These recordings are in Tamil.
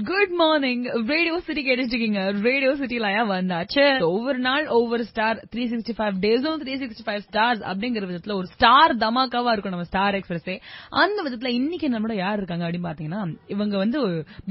Good morning. ரேடியோ சிட்டி கேட்டுட்டு இருக்கீங்க. ரேடியோ சிட்டில வந்தாச்சு. ஒவ்வொரு நாள் ஒவ்வொரு ஸ்டார், 365 டேஸும் 365 ஸ்டார்ஸ் அப்படிங்கிற விதத்துல ஒரு ஸ்டார் தமாக்காவா இருக்கும் நம்ம ஸ்டார் எக்ஸ்பிரஸே. அந்த விதத்துல இன்னைக்கு நம்மளோட யார் இருக்காங்க அப்படின்னு பாத்தீங்கன்னா, இவங்க வந்து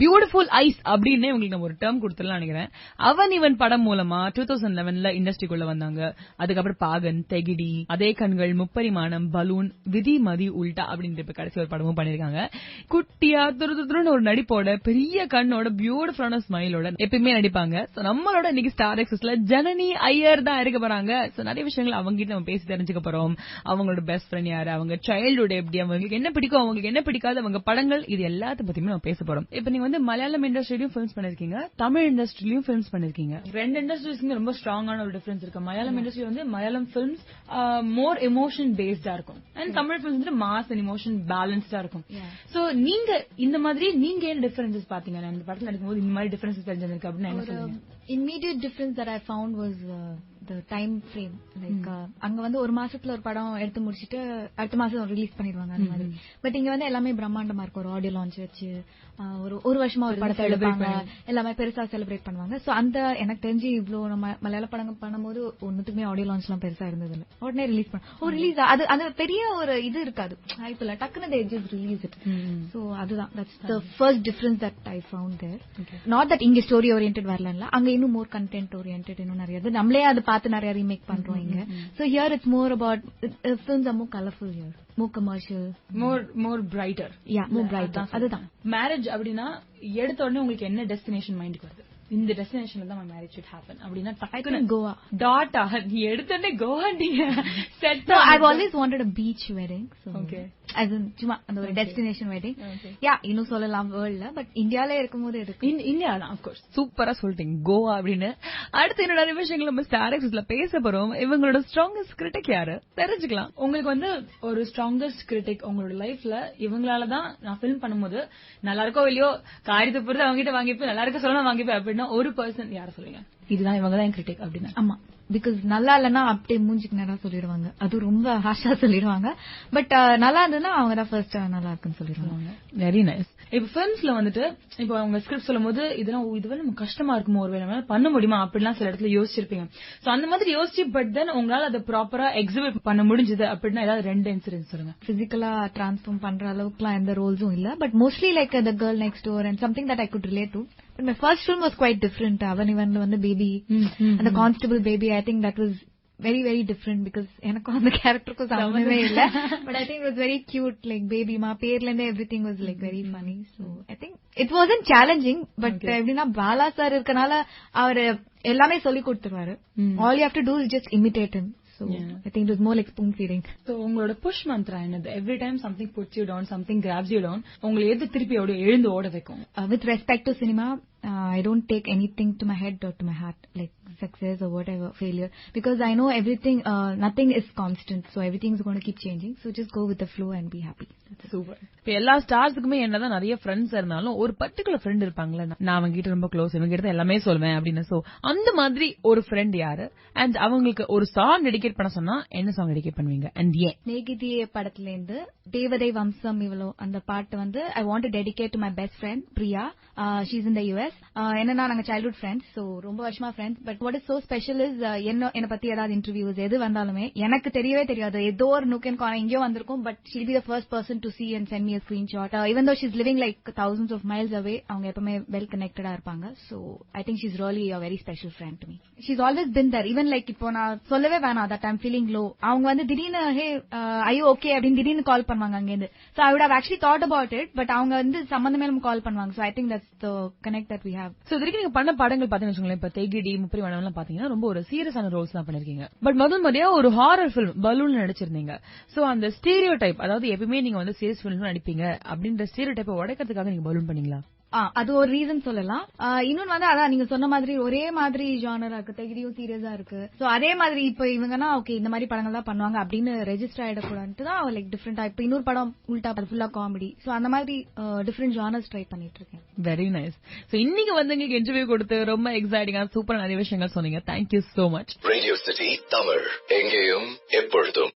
பியூட்டிஃபுல் ஐஸ் அப்படின்னு உங்களுக்கு நம்ம ஒரு டேர்ம் கொடுத்துடலாம் நினைக்கிறேன். அவன் இவன் படம் மூலமா 2011ல இண்டஸ்ட்ரிக்குள்ள வந்தாங்க. அதுக்கப்புறம் பாகன், தெகிடி, அதே கண்கள், முப்பரிமாணம், பலூன், விதி மதி உல்டா அப்படின்னு இப்ப கடைசி ஒரு படமும் பண்ணிருக்காங்க. குட்டியா துருதுருன்னு ஒரு நடிப்போட, பெரிய கண்ணோட, பியூட்டிஃபுல்லான ஸ்மைலோட எப்பயுமே நடிப்பாங்க. நம்மளோட இன்னைக்கு ஸ்டார் எக்ஸஸ்ல ஜனனி ஐயர் தான் இருக்க போறாங்க. நிறைய விஷயங்கள் அவங்க கிட்ட நம்ம பேசி தெரிஞ்சுக்க போறோம். அவங்களோட பெஸ்ட் ஃப்ரெண்ட் யாரு, அவங்க சைல்ட்ஹுட் எப்படி, அவங்களுக்கு என்ன பிடிக்கும், அவங்களுக்கு என்ன பிடிக்காது, அவங்க படங்கள், இது எல்லாத்த பத்தியுமே நம்ம பேச போறோம். இப்ப நீங்க வந்து மலையாளம் இண்டஸ்ட்ரியிலும் ஃபிலிம்ஸ் பண்ணிருக்கீங்க, தமிழ் இண்டஸ்ட்ரியிலும் ஃபிலிம்ஸ் பண்ணிருக்கீங்க. ரெண்டு இண்டஸ்ட்ரீஸ்க்கு ரொம்ப ஸ்ட்ராங்கான ஒரு டிஃபரன்ஸ் இருக்கு. மலையாளம் இண்டஸ்ட்ரி வந்து மலையாளம் ஃபிலிம்ஸ் மோர் எமோஷன் பேஸ்டா இருக்கும். அண்ட் தமிழ் ஃபிலிம்ஸ் வந்து மாஸ் அண்ட் எமோஷன் பேலன்ஸ்டா இருக்கும். சோ நீங்க இந்த மாதிரி நீங்க என்ன டிஃபரன்சஸ் பாத்தீங்க இந்த படத்துல நடிக்கும்போது, இந்த மாதிரி டிஃபரன்சஸ் தெரிஞ்சிருக்கு அப்படின்னு என்ன சொல்லுங்க? Immediate difference that I found was the time frame. Like அங்க வந்து ஒரு மாசத்துல ஒரு படம் எடுத்து முடிச்சிட்டு அடுத்த மாசம் ரிலீஸ் பண்ணிடுவாங்க அந்த மாதிரி. பட் இங்க வந்து எல்லாமே பிரம்மாண்டமா இருக்கும். ஒரு ஆடியோ லான்ச் வச்சு ஒரு வருஷமா ஒரு படத்தை எடுப்பாங்க, எல்லாமே பெருசா செலிப்ரேட் பண்ணுவாங்க. சோ அந்த எனக்கு தெரிஞ்சு இவ்வளவு நம்ம மலையாள படங்கள் பண்ணும்போது ஒன்னுத்துக்குமே ஆடியோ லான்ச் எல்லாம் பெருசா இருந்தது இல்ல. உடனே ரிலீஸ் ரிலீஸ் அது அந்த பெரிய ஒரு இது இருக்காது. இப்ப டக்குனு they just release it. So அதுதான், that's the first difference that I found there. Not that இங்க ஸ்டோரி ஓரியன்டட் வரல, அங்க இன்னும் மோர் கண்டென்ட் ஓரியன்டட், இன்னும் நிறைய நம்மளே அதை பார்த்து நிறைய ரீமேக் பண்றோம் இங்க. So here it's more about films are more colorful here, more commercial, more brighter. Yeah, more brighter. அதுதான். மேரேஜ் அப்படின்னா எடுத்த உடனே உங்களுக்கு என்ன டெஸ்டினேஷன் மைண்டுக்கு வருது? இந்த டெஸ்டினேஷன்ல தான் மேரேஜ் ஷுட் ஹேப்பன் அப்படின்னா கோவா. டாட்டா நீ எடுத்தோடனே Goa set. I've always wanted a beach wedding. So okay, as in சும்மா அந்த ஒரு டெஸ்டினேஷன் வெட்டிங். யா, இன்னும் சொல்லலாம் வேர்ல்ட்ல, பட் இந்தியால இருக்கும்போது இருக்கு. இந்தியால ஆஃப் கோர்ஸ் சூப்பரா சொல்லிட்டீங்க கோவா அப்படின்னு. அடுத்து இன்னும் நிறைய விஷயங்கள் நம்ம ஸ்டார் எக்ஸ்ல பேச போறோம். இவங்களோட ஸ்ட்ராங்கஸ்ட் கிரிட்டிக் யாரு தெரிஞ்சுக்கலாம். உங்களுக்கு வந்து ஒரு ஸ்ட்ராங்கஸ்ட் கிரிட்டிக் உங்களோட லைஃப்ல இவங்களாலதான் நான் ஃபிலிம் பண்ணும்போது நல்லா இருக்கோ இல்லையோ காரியத்தை பொறுத்து அவங்க கிட்ட வாங்கிப்பேன், நல்லா இருக்க சொல்லணும் வாங்கிப்பேன் அப்படின்னா ஒரு பர்சன் யார சொல்லுங்க? இதுதான் இவங்க தான் கிரிட்டிக் அப்படின்னா? ஆமா, பிகாஸ் நல்லா இல்லன்னா அப்படியே மூஞ்சிக்கு நேரா சொல்லிடுவாங்க, அது ரொம்ப ஹாஷா சொல்லிடுவாங்க. பட் நல்லா இருந்ததுன்னா அவங்க தான் ஃபர்ஸ்ட் நல்லா இருக்குன்னு சொல்லிடுவாங்க. Very nice. இப்ப பிலிம்ஸ்ல வந்துட்டு இப்ப அவங்க ஸ்கிரிப்ட் சொல்லும் போது இதெல்லாம் இதுவே நமக்கு கஷ்டமா இருக்குமோ, ஒரு வேலை பண்ண முடியுமா அப்படிலாம் சில இடத்துல யோசிச்சிருப்பீங்க. சோ அந்த மாதிரி யோசிச்சு பட் தென் உங்களால அதை ப்ராப்பரா எக்ஸிபிட் பண்ண முடிஞ்சது அப்படின்னா ஏதாவது ரெண்டு இன்சிடென்ட் சொல்லுங்க. பிசிக்கலா டிரான்ஸ்ஃபார்ம் பண்ற அளவுக்குலாம் எந்த ரோல்ஸும் இல்ல, but mostly like the girl next door and something that I could relate to. But my first film was quite different. அவன் இவன்ல வந்து baby and the constable baby, I think that was very very different because எனக்கும் அந்த கேரக்டருக்கும் சம்பந்தமே இல்ல. But I think it was very cute, like baby மா பேர்ல இருந்தே everything was like very funny. So I think it wasn't challenging, but எப்படின்னா பாலா சார் இருக்கனால அவர் எல்லாமே சொல்லி கொடுத்துருவாரு. All you have to do is just imitate him. So I think it was more like spoon feeding. So உங்களோட push mantra என்னது? Every time something puts you down, something grabs you down, உங்களை எது திருப்பி எழுந்து ஓட வைக்கும்? With respect to cinema, I don't take anything to my head or to my heart, like success or whatever, failure, because I know everything, nothing is constant, so everything is going to keep changing, so just go with the flow and be happy. Super. இப்ப எல்லா ஸ்டார்ஸுக்குமே என்னதான் நிறைய ஃப்ரெண்ட்ஸ் இருந்தாலும் ஒரு பர்டிகுலர் ஃப்ரெண்ட் இருப்பாங்கல்ல, நான் அவங்க கிட்ட ரொம்ப க்ளோஸ், இவங்க கிட்ட எல்லாமே சொல்லுவேன் அப்படின்னு. சோ அந்த மாதிரி ஒரு ஃப்ரெண்ட் யாரு? அண்ட் அவங்களுக்கு ஒரு சாங் டெடிகேட் பண்ண சொன்னா என்ன சாங் டெடிகேட் பண்ணுவீங்க அண்ட் ஏன்? நேகிதியே படத்துல இருந்து தேவதை வம்சம் இவ்வளோ அந்த பாட்டு வந்து I want to dedicate to my best friend Priya. She's in the US. என்னன்னா நாங்க childhood friends, so ரொம்ப வருஷமா friends. But what is so special is என்ன பத்தி ஏதாவது இன்டர்வியூஸ் எது வந்தாலுமே எனக்கு தெரியவே தெரியாது, ஏதோ ஒரு நூக்கன் எங்கேயோ வந்திருக்கும், but she'll be the first person to see and send me a screenshot. Even though she's living like thousands of miles away, அவங்க எப்பவுமே well connected இருப்பாங்க. So I think she's really a very special friend to me. She's always been there. Even like இப்போ நான் சொல்லவே வேணாம் that I'm feeling low, அவங்க வந்து திடீர்னு hey are you okay அப்படின்னு திடீர்னு கால் பண்ணுவாங்க அங்க இருந்து. So I would have actually thought about it, but அவங்க வந்து சம்பந்தமே இல்லாம கால் பண்ணுவாங்க. So I think that's the connect that we have. So இதுக்கு நீங்க பண்ண படங்கள் பாத்தீங்கன்னு வச்சுக்கோங்களேன், இப்ப தெகிடி முப்பரிமாணம் எல்லாம் பாத்தீங்கன்னா ரொம்ப ஒரு சீரியஸான ரோல்ஸ் தான் பண்ணிருக்கீங்க. பட் முதல் முறையா ஒரு ஹாரர் பிலிம் பலூன் நடிச்சிருந்தீங்க. சோ அந்த ஸ்டீரியோ டைப், அதாவது எப்பவுமே நீங்க வந்து சீரியஸ் பிலிம் நடிப்பீங்க அப்படின்ற ஸ்டீரியோ டைப்பை உடைக்கிறதுக்காக நீங்க பலூன் பண்ணீங்களா? அது ஒரு ரீசன் சொல்லலாம். இன்னொன்னு வந்து அதான் நீங்க சொன்ன மாதிரி ஒரே மாதிரி ஜானரா இருக்கு, தெகிடியும் சீரியஸா இருக்கு. சோ அதே மாதிரி இப்ப இவங்கன்னா ஓகே இந்த மாதிரி படங்கள் தான் பண்ணுவாங்க அப்படின்னு ரெஜிஸ்டர் ஆயிடக்கூடாதுன்னு தான் லைக் டிஃபரெண்டா இப்ப இன்னொரு படம் உல்டா ஃபுல்லா காமெடி. சோ அந்த மாதிரி டிஃபரெண்ட் ஜானர்ஸ் ட்ரை பண்ணிட்டு இருக்கேன். Very nice. சோ இன்னைக்கு வந்து உங்களுக்கு இன்டர்வியூ கொடுத்து ரொம்ப எக்ஸைட்டிங்கா சூப்பர் நிறைய விஷயங்கள் சொன்னீங்க. Thank you so much. Radio city Tamil எங்கேயும் எப்பொழுதும்.